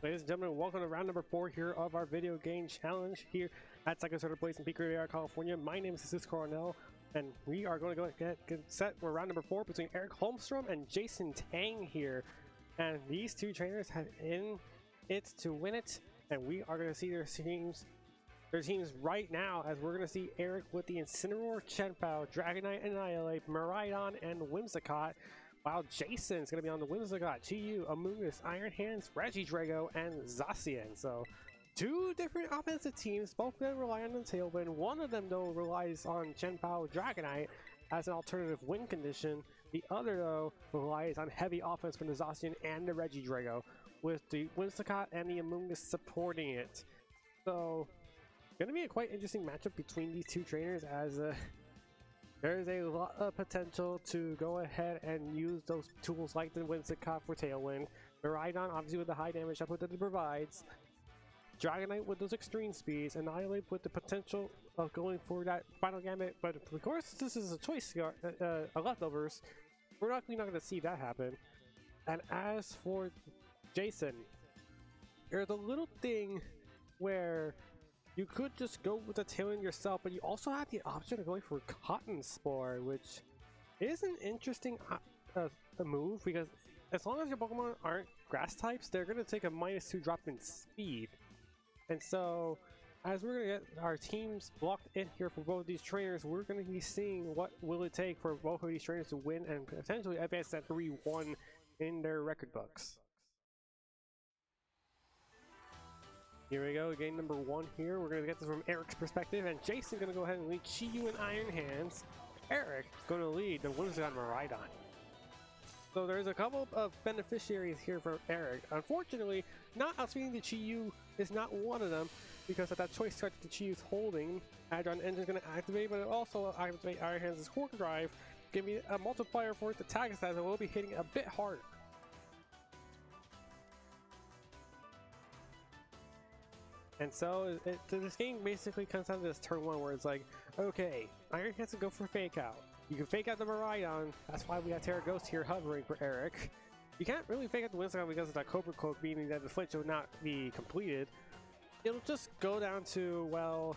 Ladies and gentlemen, welcome to round number 4 here of our video game challenge here at Second Starter Place in Pico Rivera, California. My name is Jesus Coronel, and we are going to get set for round number 4 between Erik Holmstrom and Jason Tang here. And these two trainers have in it to win it, and we are going to see their teams right now, as we're going to see Erik with the Incineroar, Chenpao, Dragonite, Annihilate, Miraidon, and Whimsicott, while Jason's going to be on the Whimsicott, Chi-Yu, Amoonguss, Iron Hands, Regidrago, and Zacian. So, two different offensive teams, both of them rely on the Tailwind. One of them, though, relies on Chenpao, Dragonite as an alternative win condition. The other, though, relies on heavy offense from the Zacian and the Regidrago, with the Whimsicott and the Amoonguss supporting it. So, going to be a quite interesting matchup between these two trainers, as there's a lot of potential to go ahead and use those tools like the Whimsicott for Tailwind, Miraidon obviously with the high damage output that it provides, Dragonite with those extreme speeds, and Annihilate with the potential of going for that final gambit. But of course, this is a choice leftovers. We're not going to see that happen. And as for Jason, there's a little thing where you could just go with the Tailwind yourself, but you also have the option of going for Cotton Spore, which is an interesting move, because as long as your Pokemon aren't grass types, they're going to take a -2 drop in speed. And so, as we're going to get our teams locked in here for both of these trainers, we're going to be seeing what will it take for both of these trainers to win and potentially advance that 3-1 in their record books. Here we go, game number 1 here. We're going to get this from Erik's perspective, and Jason's going to go ahead and lead Chi-Yu and Iron Hands. Erik going to lead the Whimsicott Miraidon. So there's a couple of beneficiaries here for Erik. Unfortunately, not outspeeding the Chi-Yu is not one of them, because of that choice card that the Chi-Yu's holding, Hadron Engine is going to activate, but it also activate Iron Hands' Core Drive, give me a multiplier for its attack stats, and we'll be hitting a bit harder. And so this game basically comes down to this turn 1 where it's like, okay, Iron Hands can go for Fake Out. You can Fake Out the Miraidon. That's why we have Terra Ghost here hovering for Erik. You can't really Fake Out the Whimsicott because of that Cobra Cloak, meaning that the flinch will not be completed. It'll just go down to, well,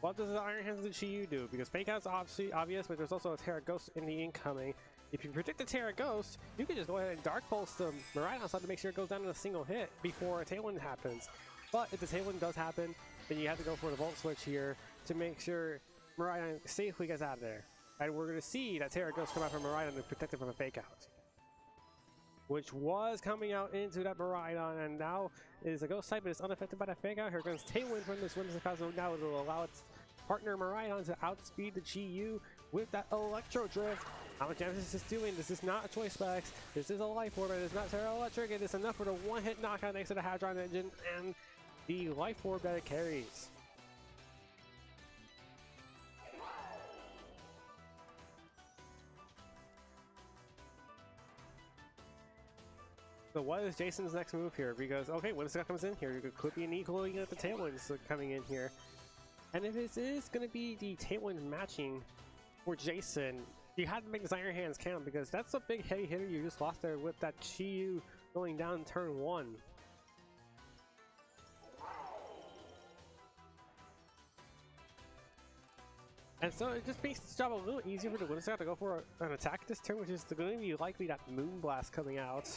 what does the Iron Hands and Chi-Yu do? Because Fake Out's obvious, but there's also a Terra Ghost in the incoming. If you predict the Terra Ghost, you can just go ahead and Dark Pulse the Miraidon side to make sure it goes down in a single hit before a Tailwind happens. But if the Tailwind does happen, then you have to go for the Volt Switch here to make sure Miraidon safely gets out of there. And we're going to see that Terra Ghost come out from Miraidon and protect it from a Fake Out, which was coming out into that Miraidon, and now it is a Ghost type, but it's unaffected by that Fake Out. Here comes Tailwind from this Whimsicott, so now it will allow its partner Miraidon to outspeed the Chi-Yu with that Electro Drift. How much damage is this doing? This is not a choice specs. This is a Life Orb, and it's not Terra Electric. It is enough for the one-hit knockout next to the Hadron Engine and the Life Orb that it carries. So what is Jason's next move here? Because, okay, Whimsicott comes in here. You could be an equaling at the Tailwinds coming in here. And if this is going to be the Tailwind matching for Jason, you have to make this Iron Hands count, because that's a big heavy hitter you just lost there with that Chi-Yu going down turn 1. And so it just makes this job a little easier for the Whimsicott to go for an attack this turn, which is going to be likely that Moonblast coming out.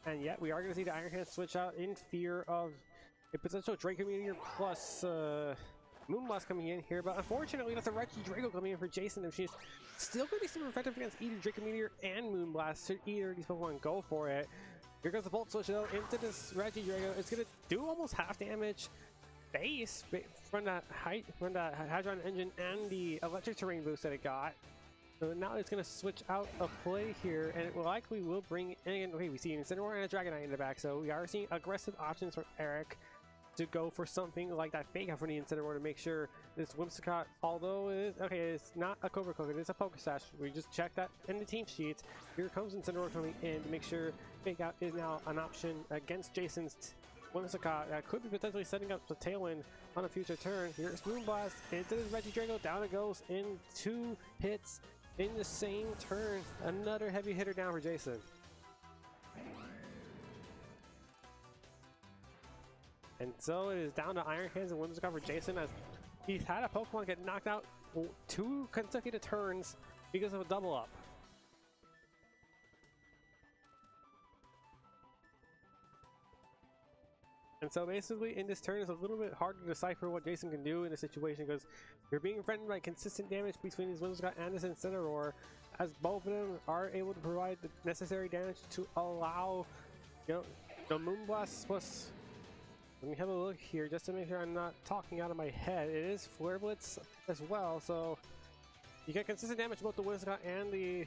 And yet we are going to see the Iron Hands switch out in fear of a potential Draco Meteor plus Moonblast coming in here, but unfortunately that's a Regidrago coming in for Jason, and she's still going to be super effective against either Draco Meteor and Moonblast, so either of these Pokemon go for it. Here goes the Volt Switch though into this Regidrago. It's going to do almost half damage base from that Hadron Engine and the Electric Terrain boost that it got. So now it's going to switch out of play here, and it likely will bring in, okay, we see an Incineroar and a Dragonite in the back, so we are seeing aggressive options from Erik to go for something like that Fake Out for the Incineroar to make sure this Whimsicott, although it is, okay, it's not a Cobra Cloak, it is a Pokesash. We just checked that in the team sheets. Here comes Incineroar coming in to make sure Fake Out is now an option against Jason's Whimsicott that could be potentially setting up the Tailwind on a future turn. Here's Moonblast into this Regidrago, down it goes in 2 hits in the same turn. Another heavy hitter down for Jason. And so it is down to Iron Hands and Whimsicott for Jason, as he's had a Pokemon get knocked out 2 consecutive turns because of a double up. And so basically in this turn it's a little bit hard to decipher what Jason can do in this situation, because you're being threatened by consistent damage between his Whimsicott and his Incineroar, as both of them are able to provide the necessary damage to allow, you know, the Moonblast plus... Let me have a look here just to make sure I'm not talking out of my head. It is Flare Blitz as well, so you get consistent damage to both the Whimsicott and the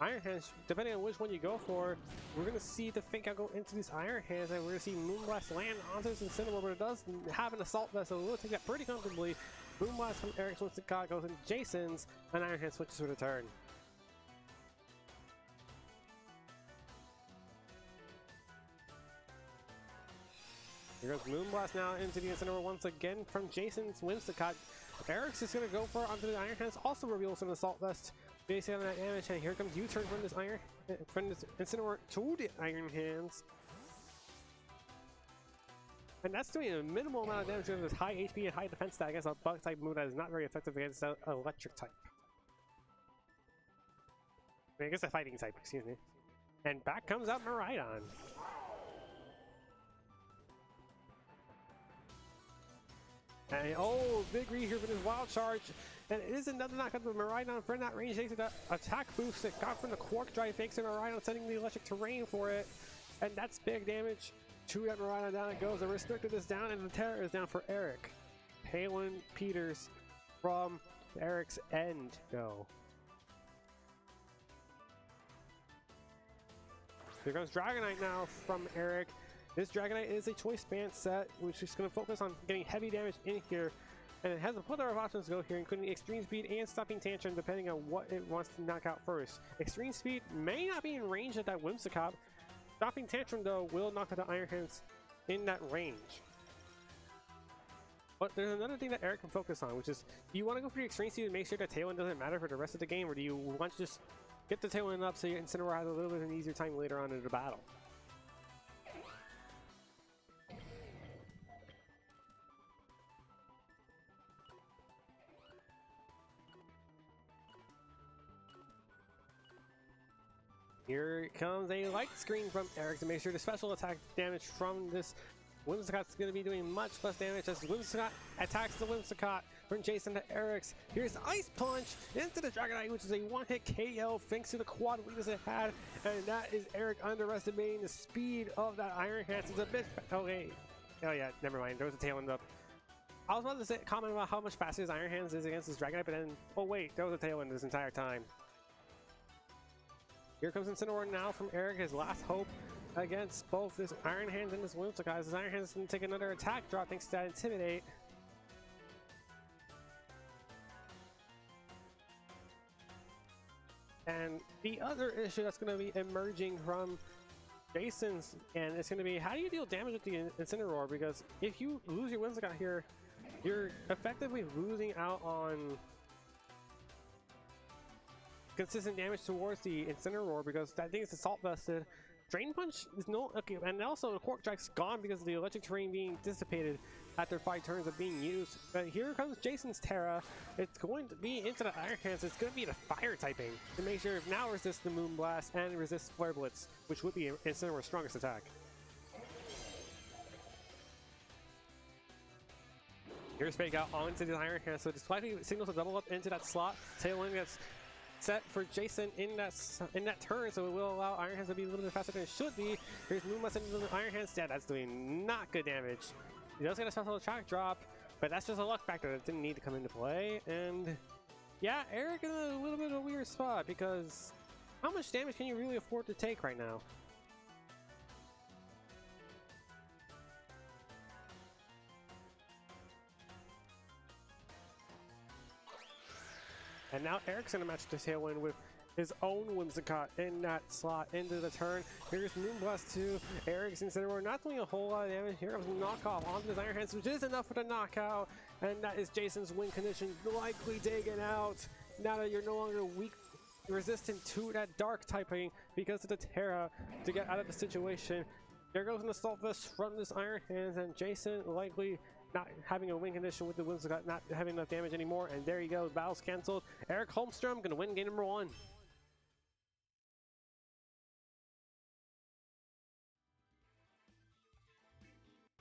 Iron Hands, depending on which one you go for. We're going to see the Fake Out go into these Iron Hands, and we're going to see Moonblast land onto this Incineroar, but it does have an Assault Vest, so we'll take that pretty comfortably. Moonblast from Eric's Whimsicott goes into Jason's, and Iron Hand switches for the turn. Here goes Moonblast now into the Incineroar once again from Jason's Whimsicott. Eric's just going to go for it onto the Iron Hands, also reveals an Assault Vest, basically on that damage, and here comes U-turn from this Incineroar to the Iron Hands. And that's doing a minimal amount of damage with high HP and high defense stat against a bug type move that is not very effective against an electric type. I guess a fighting type, excuse me. And back comes out Miraidon. And oh, big read here for this Wild Charge. And it is another knockout of Miraidon for that range attack boost that got from the Quark Drive, fakes and Miraidon sending the electric terrain for it. And that's big damage to that Miraidon. Down it goes. The Restricted is down and the Terror is down for Erik. Palin Peters from Eric's end go. Here comes Dragonite now from Erik. This Dragonite is a choice band set, which is going to focus on getting heavy damage in here. And it has a plethora of options to go here, including Extreme Speed and Stopping Tantrum, depending on what it wants to knock out first. Extreme Speed may not be in range at that Whimsicott. Stopping Tantrum, though, will knock out the Iron Hands in that range. But there's another thing that Erik can focus on, which is, do you want to go for your Extreme Speed and make sure that Tailwind doesn't matter for the rest of the game, or do you want to just get the Tailwind up so your Incineroar has a little bit of an easier time later on in the battle? Here comes a light screen from Erik to make sure the special attack damage from this Whimsicott's going to be doing much less damage as Whimsicott attacks the Whimsicott from Jason to Eric's. Here's Ice Punch into the Dragonite, which is a one-hit KO thanks to the quad weakness it had, and that is Erik underestimating the speed of that Iron Hands. It's a bit... Okay. Oh yeah, never mind. There was a Tailwind up. I was about to say, comment about how much faster his Iron Hands is against this Dragonite, but then... Oh wait, there was a Tailwind this entire time. Here comes Incineroar now from Erik, his last hope against both this Iron Hands and this Whimsicott. His Iron Hands is going to take another attack drop thanks to that Intimidate. And the other issue that's going to be emerging from Jason's end is going to be, how do you deal damage with the Incineroar? Because if you lose your Whimsicott here, you're effectively losing out on consistent damage towards the Incineroar, because that thing is Assault Vested. Drain Punch is no... Okay, and also the Quark Strike's gone because of the electric terrain being dissipated after 5 turns of being used. But here comes Jason's Terra. It's going to be into the Iron Hands. It's going to be the Fire typing to make sure it now resists the Moonblast and resists Flare Blitz, which would be Incineroar's strongest attack. Here's Fake Out onto the Iron Hands, so despite the signals to double up into that slot, Tailwind gets set for Jason in that turn, so it will allow Iron Hands to be a little bit faster than it should be. Here's Moonblast into the Iron Hands. Yeah, that's doing not good damage. He does get a special attack drop, but that's just a luck factor that didn't need to come into play. And yeah, Erik in a little bit of a weird spot, because how much damage can you really afford to take right now? And now Erik's gonna match the Tailwind with his own Whimsicott in that slot into the turn. Here's Moonblast to Erik's Incineroar, not doing a whole lot of damage. Here comes Knockoff onto his Iron Hands, which is enough for the knockout. And that is Jason's win condition likely taken out. Now that you're no longer weak, resistant to that dark typing because of the Terra to get out of the situation. There goes an Assault Vest from this Iron Hands, and Jason likely not having a win condition with the Whimsicott, not having enough damage anymore, and there you go, battle's cancelled. Erik Holmstrom gonna win game number 1.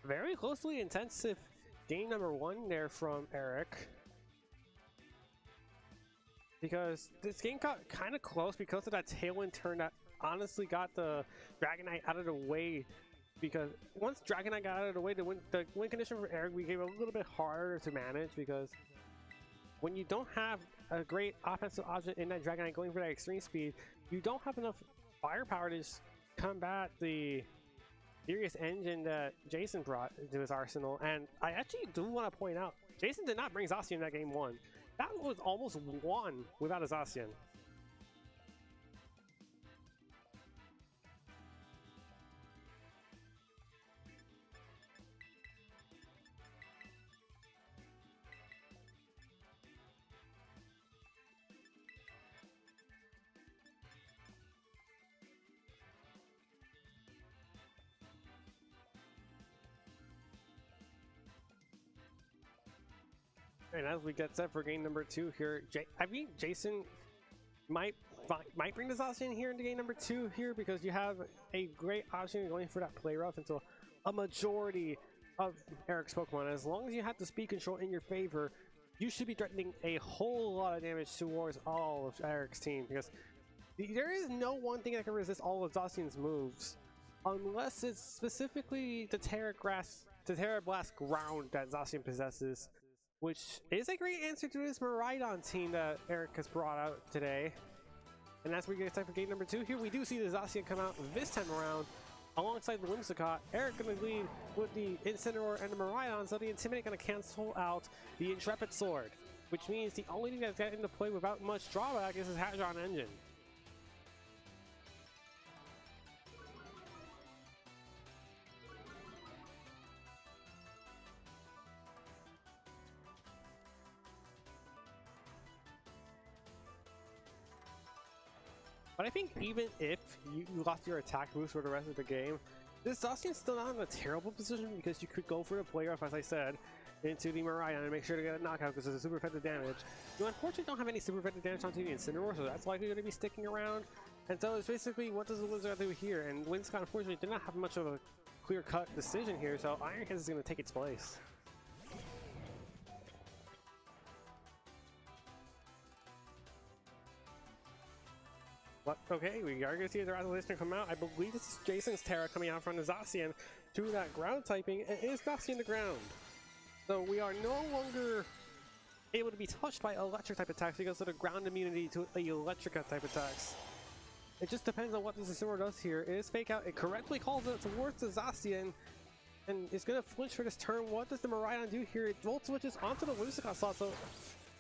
Very closely intensive game number 1 there from Erik. Because this game got kind of close because of that Tailwind turn that honestly got the Dragonite out of the way. Because once Dragonite got out of the way, the win condition for Erik became a little bit harder to manage, because when you don't have a great offensive option in that Dragonite going for that extreme speed, you don't have enough firepower to just combat the Furious Engine that Jason brought to his arsenal. And I actually do want to point out, Jason did not bring Zacian in that game 1. That was almost won without a Zacian. And as we get set for game number 2 here, I mean, Jason might bring the Zacian here into game number 2 here, because you have a great option going for that play rough into a majority of Erik's Pokemon. As long as you have the speed control in your favor, you should be threatening a whole lot of damage towards all of Erik's team, because there is no one thing that can resist all of Zacian's moves, unless it's specifically the Terra Blast ground that Zacian possesses, which is a great answer to this Miraidon team that Erik has brought out today. And as we get set for game number 2 here, we do see the Zacian come out this time around alongside the Whimsicott. Erik going to lead with the Incineroar and the Miraidon, so the Intimidate going to cancel out the Intrepid Sword, which means the only thing that's got into play without much drawback is his Hadron Engine. But I think even if you lost your attack boost for the rest of the game, this Zacian's still not in a terrible position, because you could go for the play off, as I said, into the Miraidon and make sure to get a knockout because it's a super effective damage. You unfortunately don't have any super effective damage onto the Incineroar, so that's likely going to be sticking around. And so it's basically, what does the Whimsicott do here? And Whimsicott unfortunately did not have much of a clear-cut decision here, so Iron Hands is going to take its place. But okay, we are going to see the Resolution come out. I believe this is Jason's Terra coming out from the Zacian to that ground typing. It is Zacian the ground. So we are no longer able to be touched by electric type attacks because of the ground immunity to the electric type attacks. It just depends on what the Incineroar does here. It is fake out. It correctly calls it towards the Zacian, and it's going to flinch for this turn. What does the Miraidon do here? It Volt switches onto the Whimsicott slot, so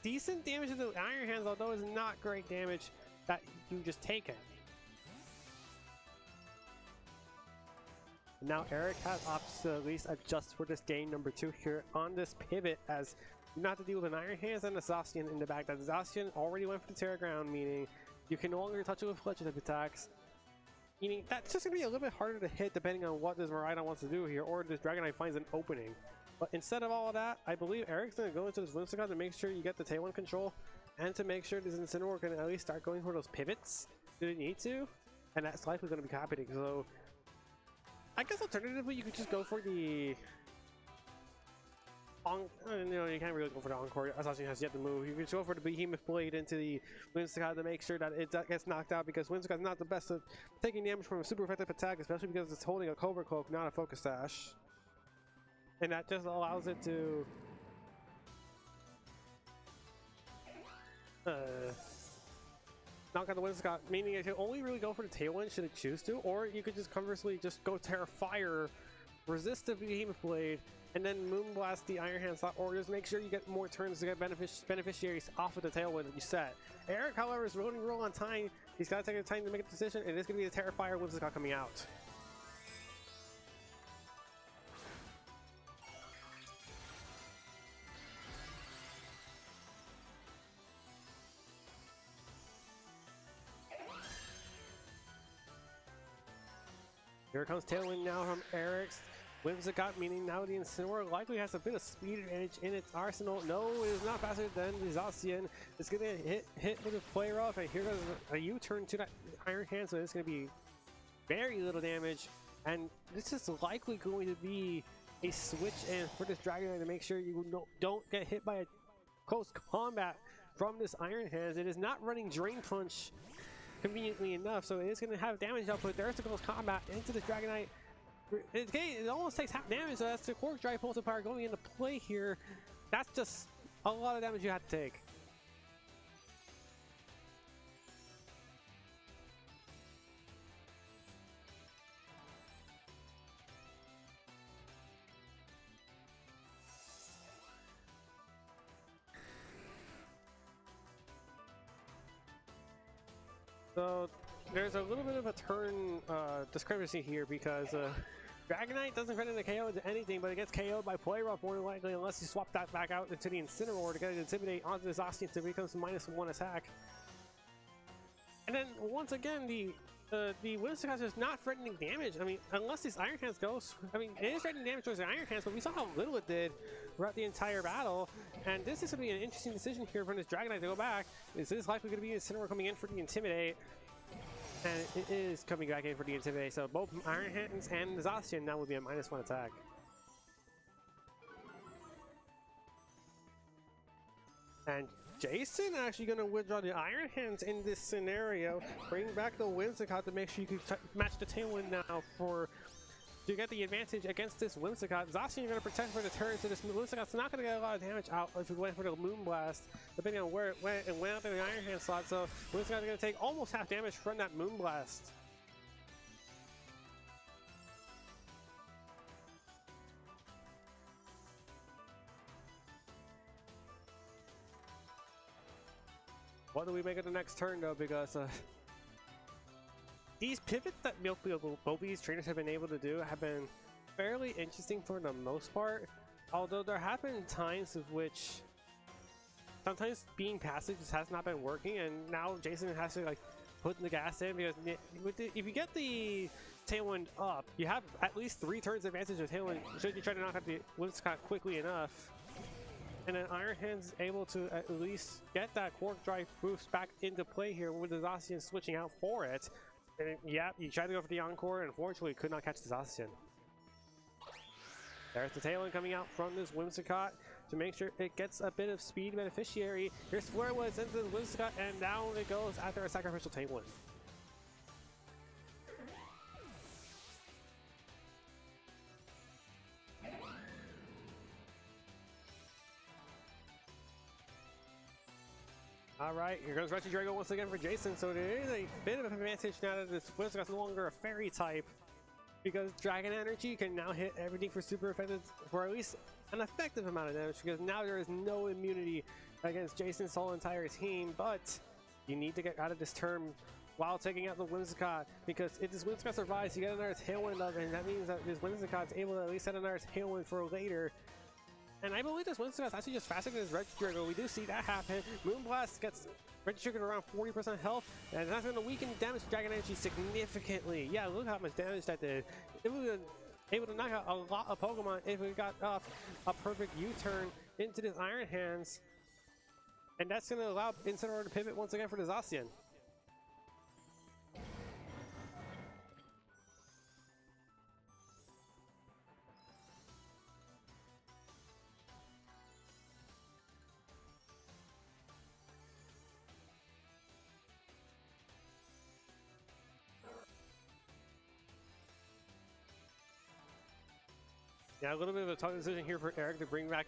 decent damage to the Iron Hands, although it's not great damage that you just take it. Now Erik has options to at least adjust for this game number 2 here on this pivot, as you not have to deal with an Iron Hands and a Zacian in the back. That Zacian already went for the Terra Ground, meaning you can no longer touch it with Fletcher type attacks. Meaning that's just going to be a little bit harder to hit depending on what this Miraidon wants to do here, or this Dragonite finds an opening. But instead of all of that, I believe Erik's going to go into this Whimsicott to make sure you get the Tailwind control, and to make sure this Incineroar can at least start going for those pivots that it need to, and that's likely going to be happening. So I guess alternatively you could just go for the you can't really go for the Encore. Zacian has yet to move. You can just go for the Behemoth Blade into the Whimsicott to make sure that it gets knocked out, because Whimsicott's not the best at taking damage from a super effective attack, especially because it's holding a Cobra Cloak, not a Focus Sash, and that just allows it to knock out the Whimsicott, meaning it can only really go for the Tailwind should it choose to, or you could just conversely just go Terra Fire, resist the Behemoth Blade, and then Moonblast the Iron Hand slot, or just make sure you get more turns to get beneficiaries off of the Tailwind that you set. Erik, however, is rolling roll on time. He's got to take the time to make a decision, and it's going to be the Terra Fire Whimsicott coming out. Here comes Tailwind now from Eric's Whimsicott, meaning now the Incineroar likely has a bit of speed advantage in its arsenal. No, it is not faster than the Zacian. It's going to hit with a play rough, and here goes a U-turn to that Iron Hand, so it's going to be very little damage. And this is likely going to be a switch in for this Dragonite to make sure you don't get hit by a close combat from this Iron Hands. It is not running Drain Punch conveniently enough, so it is going to have damage output. There's the close combat into this Dragonite. It almost takes half damage, so that's the Quark Drive multiplier going into play here. That's just a lot of damage you have to take. So there's a little bit of a turn discrepancy here because Dragonite doesn't credit the KO into anything, but it gets KO'd by Play Rough more than likely unless you swap that back out into the Incineroar to get it Intimidate onto the Zacian so it becomes -1 attack. And then once again, the Whimsicott is not threatening damage. I mean, unless these Iron Hands goes, I mean, it is threatening damage towards the Iron Hands, but we saw how little it did throughout the entire battle. And this is going to be an interesting decision here from this Dragonite to go back. Is this likely going to be Incineroar coming in for the Intimidate? And it is coming back in for the Intimidate, so both Iron Hands and the Zacian now will be a -1 attack. And Jason actually going to withdraw the Iron Hands in this scenario, bring back the Whimsicott to make sure you can match the Tailwind now to get the advantage against this Whimsicott. Zacian you're going to protect for the turn, so this Whimsicott's not going to get a lot of damage out if we went for the Moonblast, depending on where it went out to the Iron Hand slot. So Whimsicott's going to take almost half damage from that Moonblast. What do we make of the next turn though? Because these pivots that Milky's trainers have been able to do have been fairly interesting for the most part. Although there have been times of which sometimes being passive just has not been working, and now Jason has to like put the gas in because if you get the Tailwind up, you have at least 3 turns advantage of Tailwind should you try to knock out the Whimsicott quickly enough. And then Iron Hand's able to at least get that Quark Drive boost back into play here with the Zacian switching out for it. And yeah, you tried to go for the Encore and unfortunately could not catch the Zacian. There's the Tailwind coming out from this Whimsicott to make sure it gets a bit of speed beneficiary. Here's where it was into the Whimsicott, and down it goes after a sacrificial Tailwind. Alright, here goes Regidrago once again for Jason, so there is a bit of an advantage now that this Whimsicott's no longer a fairy type, because Dragon Energy can now hit everything for super effective, for at least an effective amount of damage, because now there is no immunity against Jason's whole entire team. But you need to get out of this turn while taking out the Whimsicott, because if this Whimsicott survives, you get another Tailwind up, and that means that this Whimsicott's able to at least set another Tailwind for later. And I believe this Whimsicott's actually just faster than his Regidrago. We do see that happen. Moonblast gets Regidrago around 40% health, and that's going to weaken damage to Dragon Energy significantly. Yeah, look how much damage that did. It would have been able to knock out a lot of Pokemon if we got off a perfect U-turn into this Iron Hands. And that's going to allow Incineroar to pivot once again for the Zacian. Yeah, a little bit of a tough decision here for Erik to bring back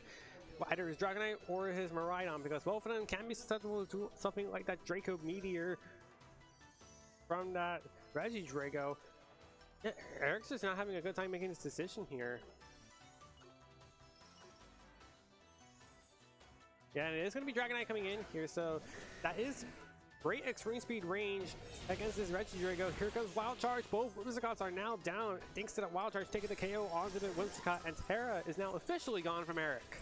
either his Dragonite or his Miraidon, because both of them can be susceptible to something like that Draco Meteor from that Regidrago. Yeah, Erik's just not having a good time making this decision here. Yeah, and it is going to be Dragonite coming in here, so that is great extreme speed range against this Regidrago. Here comes Wild Charge. Both Whimsicotts are now down thanks to that Wild Charge taking the KO onto the Whimsicott, and Terra is now officially gone from Erik.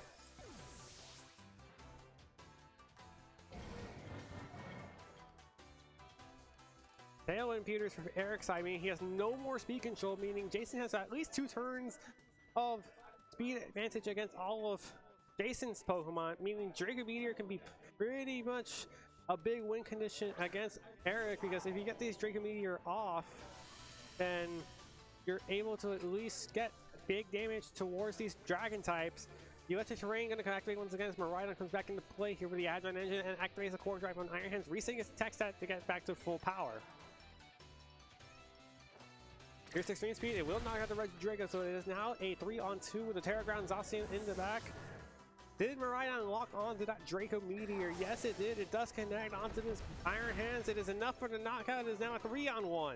Tailwind Peters for Eric's side, meaning he has no more speed control, meaning Jason has at least 2 turns of speed advantage against all of Jason's Pokemon, meaning Draco Meteor can be pretty much a big win condition against Erik, because if you get these Draco Meteor off, then you're able to at least get big damage towards these dragon types. The electric terrain going to activate once again as Miraidon comes back into play here with the Advent engine and activates the core drive on Iron Hands, resetting his attack stat to get back to full power. Here's extreme speed. It will knock out the Regidrago, so it is now a 3-on-2 with the Terra Ground Zacian in the back. Did Miraidon lock onto that Draco Meteor? Yes, it did. It does connect onto this Iron Hands. It is enough for the knockout. It is now a 3-on-1.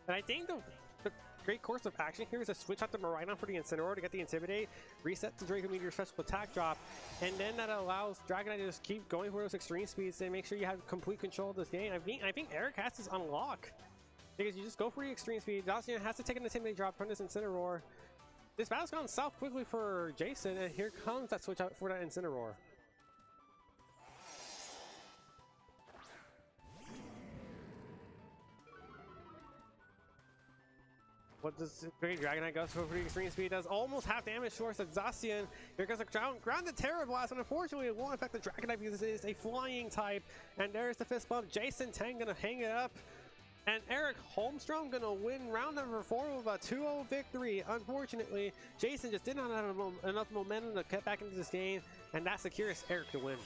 And I think the great course of action here is to switch out the Miraidon for the Incineroar to get the Intimidate, reset the Draco Meteor special attack drop, and then that allows Dragonite to just keep going for those extreme speeds and make sure you have complete control of this game. I think Erik has this on lock, because you just go for the extreme speed. Zacian has to take an Intimidate drop from this Incineroar. This battle's gone south quickly for Jason, and here comes that switch out for that Incineroar. What does Great Dragonite goes for pretty extreme speed? Does almost half damage towards the Zacian. Here goes a grounded Terra Blast, and unfortunately it won't affect the Dragonite because it is a flying type. And there's the fist bump. Jason Tang gonna hang it up. And Erik Holmstrom gonna win round number 4 with a 2-0 victory. Unfortunately, Jason just did not have enough momentum to get back into this game, and that secures Erik to win.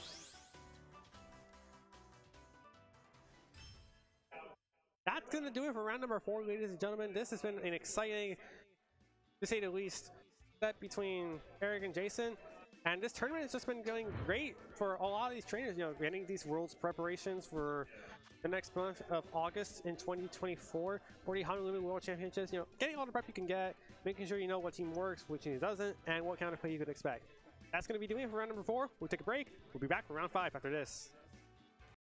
That's going to do it for round number 4, ladies and gentlemen. This has been an exciting, to say the least, set between Erik and Jason. And this tournament has just been going great for a lot of these trainers, you know, getting these Worlds preparations for the next month of August in 2024 for the Honolulu World Championships. You know, getting all the prep you can get, making sure you know what team works, which team doesn't, and what counterplay you could expect. That's going to be doing it for round number 4. We'll take a break. We'll be back for round 5 after this.